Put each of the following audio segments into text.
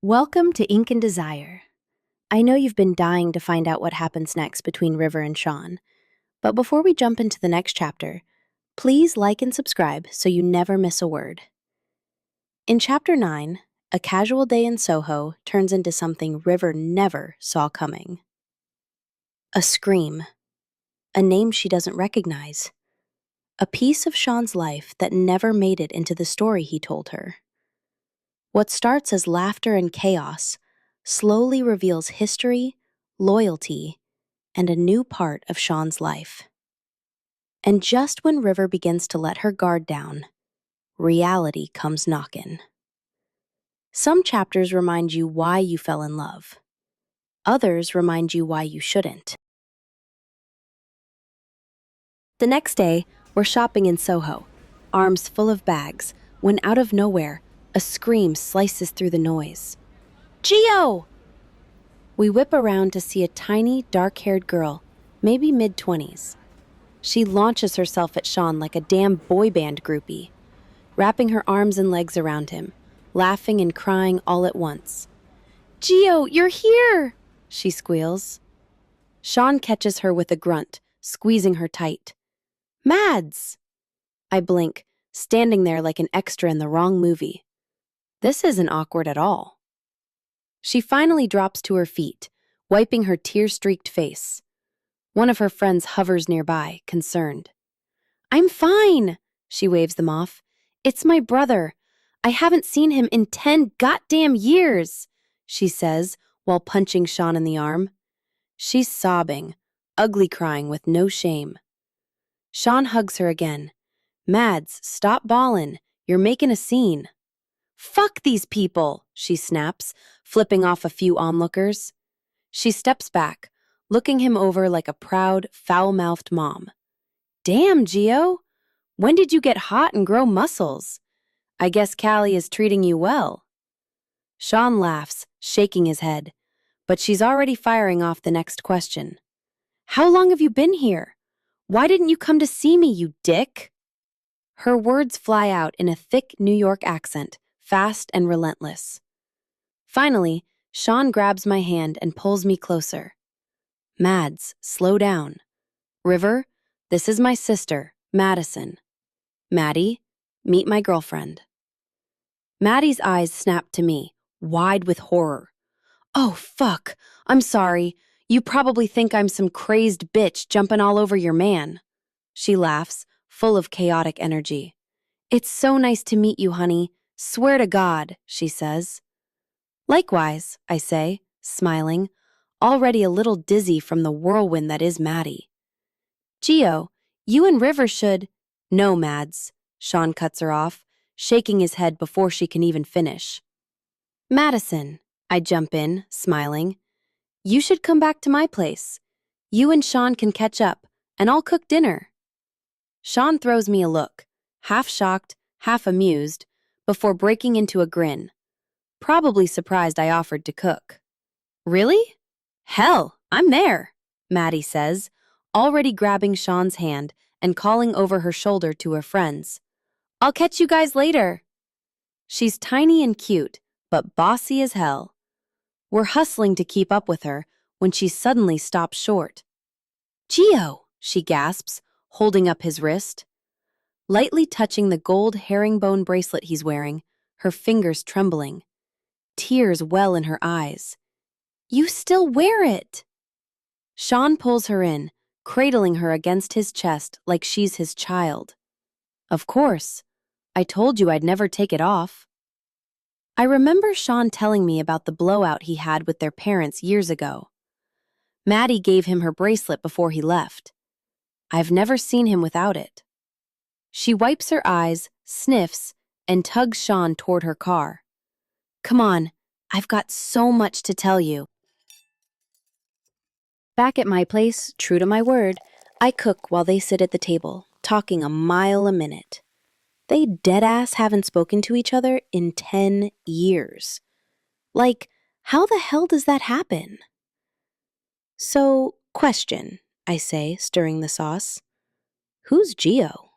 Welcome to Ink and Desire. I know you've been dying to find out what happens next between River and Sean, but before we jump into the next chapter, please like and subscribe so you never miss a word. In Chapter 9, a casual day in Soho turns into something River never saw coming. A scream, a name she doesn't recognize, a piece of Sean's life that never made it into the story he told her. What starts as laughter and chaos slowly reveals history, loyalty, and a new part of Sean's life. And just when River begins to let her guard down, reality comes knockin'. Some chapters remind you why you fell in love. Others remind you why you shouldn't. The next day, we're shopping in Soho, arms full of bags, when out of nowhere, a scream slices through the noise. Gio! We whip around to see a tiny, dark-haired girl, maybe mid-20s. She launches herself at Sean like a damn boy band groupie, wrapping her arms and legs around him, laughing and crying all at once. Gio, you're here! She squeals. Sean catches her with a grunt, squeezing her tight. Mads! I blink, standing there like an extra in the wrong movie. This isn't awkward at all. She finally drops to her feet, wiping her tear-streaked face. One of her friends hovers nearby, concerned. I'm fine, she waves them off. It's my brother. I haven't seen him in 10 goddamn years, she says while punching Sean in the arm. She's sobbing, ugly crying with no shame. Sean hugs her again. Mads, stop bawlin'. You're making a scene. Fuck these people, she snaps, flipping off a few onlookers. She steps back, looking him over like a proud, foul-mouthed mom. Damn, Gio! When did you get hot and grow muscles? I guess Cali is treating you well. Sean laughs, shaking his head, but she's already firing off the next question. How long have you been here? Why didn't you come to see me, you dick? Her words fly out in a thick New York accent, fast and relentless. Finally, Sean grabs my hand and pulls me closer. Mads, slow down. River, this is my sister, Madison. Maddie, meet my girlfriend. Maddie's eyes snap to me, wide with horror. Oh, fuck. I'm sorry. You probably think I'm some crazed bitch jumping all over your man. She laughs, full of chaotic energy. It's so nice to meet you, honey. Swear to God, she says. Likewise, I say, smiling, already a little dizzy from the whirlwind that is Maddie. Gio, you and River should— No, Mads, Sean cuts her off, shaking his head before she can even finish. Madison, I jump in, smiling. You should come back to my place. You and Sean can catch up, and I'll cook dinner. Sean throws me a look, half shocked, half amused, before breaking into a grin. Probably surprised I offered to cook. Really? Hell, I'm there, Maddie says, already grabbing Sean's hand and calling over her shoulder to her friends. I'll catch you guys later. She's tiny and cute, but bossy as hell. We're hustling to keep up with her when she suddenly stops short. Gio, she gasps, holding up his wrist. Lightly touching the gold herringbone bracelet he's wearing, her fingers trembling. Tears well in her eyes. You still wear it! Sean pulls her in, cradling her against his chest like she's his child. Of course. I told you I'd never take it off. I remember Sean telling me about the blowout he had with their parents years ago. Maddie gave him her bracelet before he left. I've never seen him without it. She wipes her eyes, sniffs, and tugs Sean toward her car. Come on, I've got so much to tell you. Back at my place, true to my word, I cook while they sit at the table, talking a mile a minute. They deadass haven't spoken to each other in 10 years. Like, how the hell does that happen? So, question, I say, stirring the sauce. Who's Gio?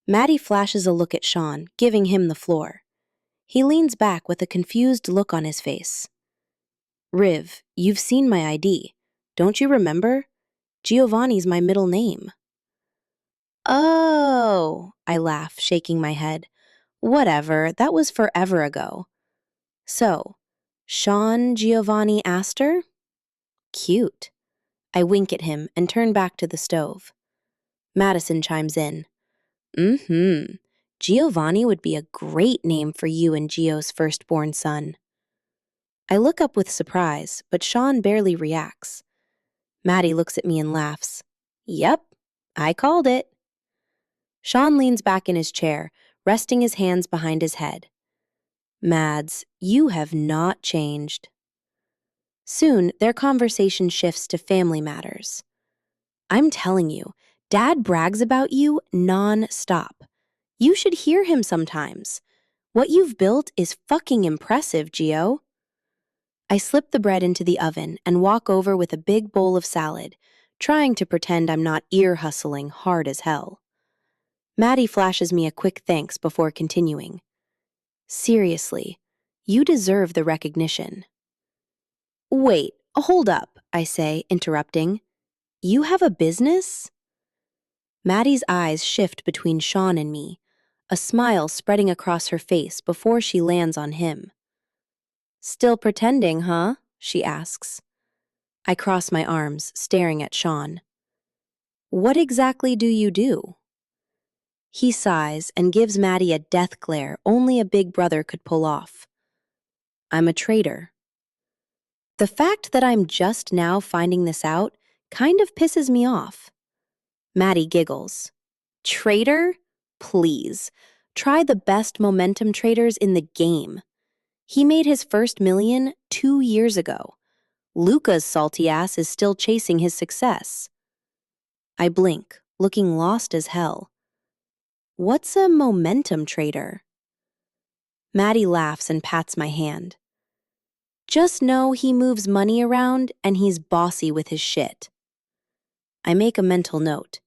Maddie flashes a look at Sean, giving him the floor. He leans back with a confused look on his face. Riv, you've seen my ID. Don't you remember? Giovanni's my middle name. Oh, I laugh, shaking my head. Whatever, that was forever ago. So, Sean Giovanni Astor? Cute. I wink at him and turn back to the stove. Madison chimes in. Giovanni would be a great name for you and Gio's firstborn son. I look up with surprise, but Sean barely reacts. Maddie looks at me and laughs. Yep, I called it. Sean leans back in his chair, resting his hands behind his head. Mads, you have not changed. Soon, their conversation shifts to family matters. I'm telling you, Dad brags about you non-stop. You should hear him sometimes. What you've built is fucking impressive, Gio. I slip the bread into the oven and walk over with a big bowl of salad, trying to pretend I'm not ear-hustling hard as hell. Maddie flashes me a quick thanks before continuing. Seriously, you deserve the recognition. Wait, hold up, I say, interrupting. You have a business? Maddie's eyes shift between Sean and me, a smile spreading across her face before she lands on him. Still pretending, huh? She asks. I cross my arms, staring at Sean. What exactly do you do? He sighs and gives Maddie a death glare only a big brother could pull off. I'm a traitor. The fact that I'm just now finding this out kind of pisses me off. Maddie giggles. Traitor? Please. Try the best momentum traders in the game. He made his first million 2 years ago. Luca's salty ass is still chasing his success. I blink, looking lost as hell. What's a momentum trader? Maddie laughs and pats my hand. Just know he moves money around and he's bossy with his shit. I make a mental note.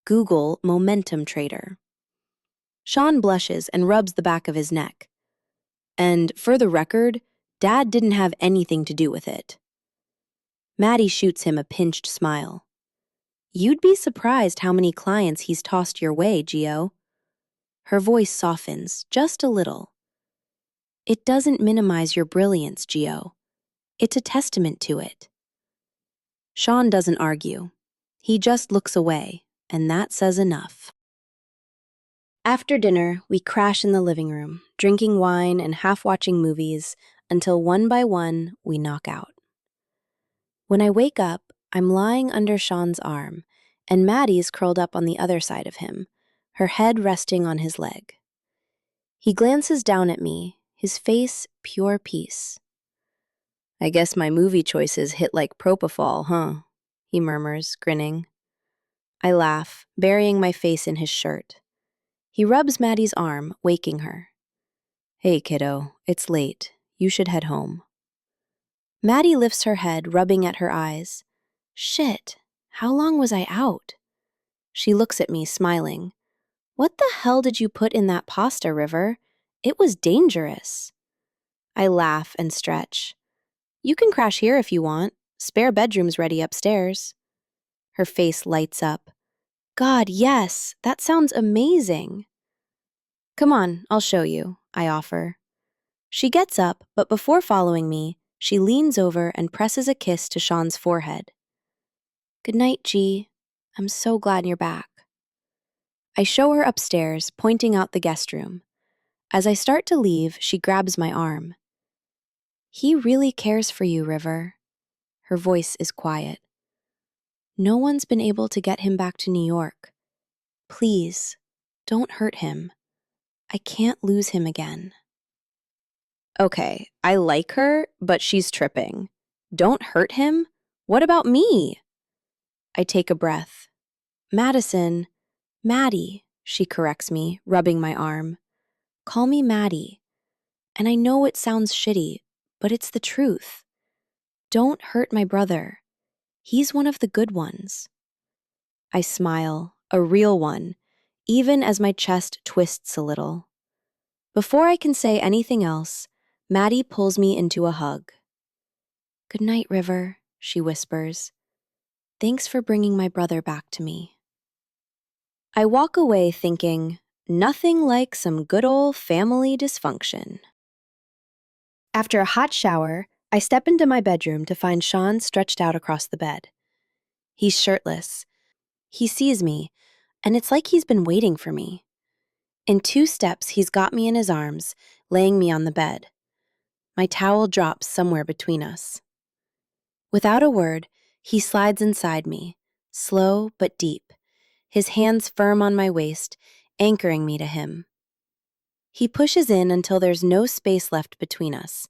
Google momentum trader. Sean blushes and rubs the back of his neck. And for the record, Dad didn't have anything to do with it. Maddie shoots him a pinched smile. You'd be surprised how many clients he's tossed your way, Gio. Her voice softens, just a little. It doesn't minimize your brilliance, Gio. It's a testament to it. Sean doesn't argue. He just looks away, and that says enough. After dinner, we crash in the living room, drinking wine and half-watching movies until one by one we knock out. When I wake up, I'm lying under Sean's arm, and Maddie's curled up on the other side of him, her head resting on his leg. He glances down at me, his face pure peace. I guess my movie choices hit like propofol, huh? He murmurs, grinning. I laugh, burying my face in his shirt. He rubs Maddie's arm, waking her. Hey, kiddo, it's late. You should head home. Maddie lifts her head, rubbing at her eyes. Shit, how long was I out? She looks at me, smiling. What the hell did you put in that pasta, River? It was dangerous. I laugh and stretch. You can crash here if you want. Spare bedroom's ready upstairs. Her face lights up. God, yes, that sounds amazing. Come on, I'll show you, I offer. She gets up, but before following me, she leans over and presses a kiss to Sean's forehead. Good night, G. I'm so glad you're back. I show her upstairs, pointing out the guest room. As I start to leave, she grabs my arm. He really cares for you, River. Her voice is quiet. No one's been able to get him back to New York. Please, don't hurt him. I can't lose him again. Okay, I like her, but she's tripping. Don't hurt him? What about me? I take a breath. Madison, Maddie, she corrects me, rubbing my arm. Call me Maddie. And I know it sounds shitty, but it's the truth. Don't hurt my brother. He's one of the good ones. I smile, a real one, even as my chest twists a little. Before I can say anything else, Maddie pulls me into a hug. "Good night, River," she whispers. "Thanks for bringing my brother back to me." I walk away thinking, nothing like some good old family dysfunction. After a hot shower, I step into my bedroom to find Sean stretched out across the bed. He's shirtless. He sees me, and it's like he's been waiting for me. In 2 steps, he's got me in his arms, laying me on the bed. My towel drops somewhere between us. Without a word, he slides inside me, slow but deep, his hands firm on my waist, anchoring me to him. He pushes in until there's no space left between us,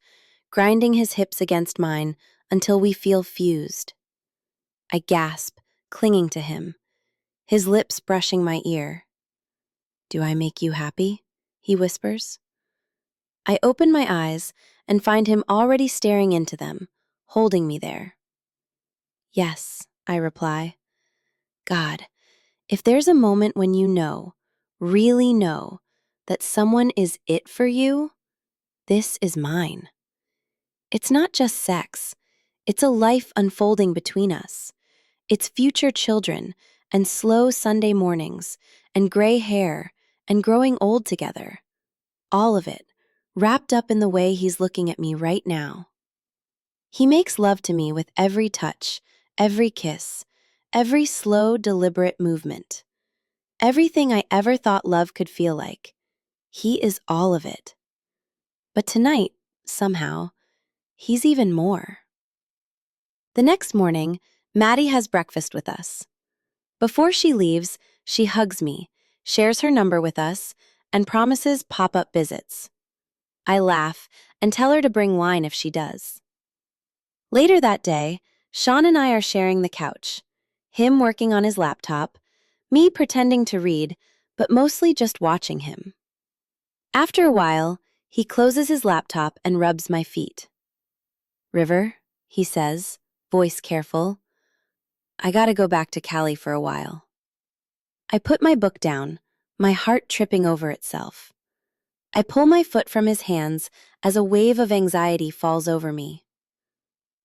grinding his hips against mine until we feel fused. I gasp, clinging to him, his lips brushing my ear. "Do I make you happy?" he whispers. I open my eyes and find him already staring into them, holding me there. "Yes," I reply. God, if there's a moment when you know, really know, that someone is it for you, this is mine. It's not just sex. It's a life unfolding between us. It's future children and slow Sunday mornings and gray hair and growing old together. All of it, wrapped up in the way he's looking at me right now. He makes love to me with every touch, every kiss, every slow, deliberate movement. Everything I ever thought love could feel like. He is all of it. But tonight, somehow, he's even more. The next morning, Maddie has breakfast with us. Before she leaves, she hugs me, shares her number with us, and promises pop-up visits. I laugh and tell her to bring wine if she does. Later that day, Sean and I are sharing the couch, him working on his laptop, me pretending to read, but mostly just watching him. After a while, he closes his laptop and rubs my feet. "River," he says, voice careful, "I gotta go back to Cali for a while." I put my book down, my heart tripping over itself. I pull my foot from his hands as a wave of anxiety falls over me.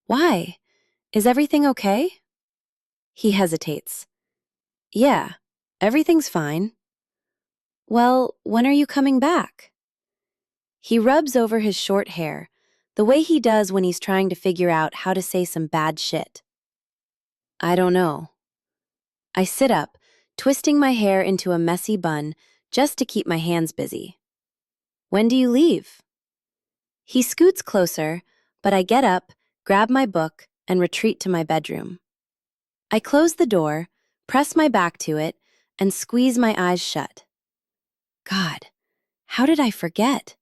"Why? Is everything okay?" He hesitates. "Yeah, everything's fine." "Well, when are you coming back?" He rubs over his short hair, the way he does when he's trying to figure out how to say some bad shit. "I don't know." I sit up, twisting my hair into a messy bun just to keep my hands busy. "When do you leave?" He scoots closer, but I get up, grab my book, and retreat to my bedroom. I close the door, press my back to it, and squeeze my eyes shut. God, how did I forget?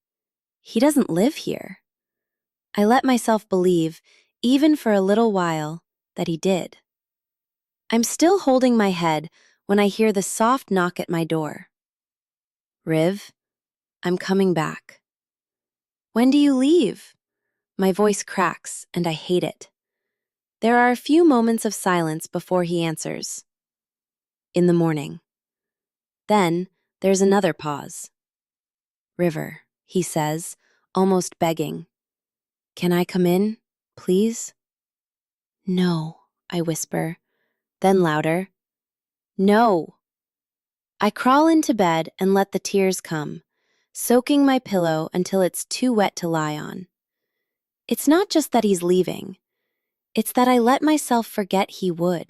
He doesn't live here. I let myself believe, even for a little while, that he did. I'm still holding my head when I hear the soft knock at my door. "Riv, I'm coming back." "When do you leave?" My voice cracks, and I hate it. There are a few moments of silence before he answers. "In the morning." Then, there's another pause. "River," he says, almost begging. "Can I come in, please?" "No," I whisper, then louder. "No." I crawl into bed and let the tears come, soaking my pillow until it's too wet to lie on. It's not just that he's leaving. It's that I let myself forget he would.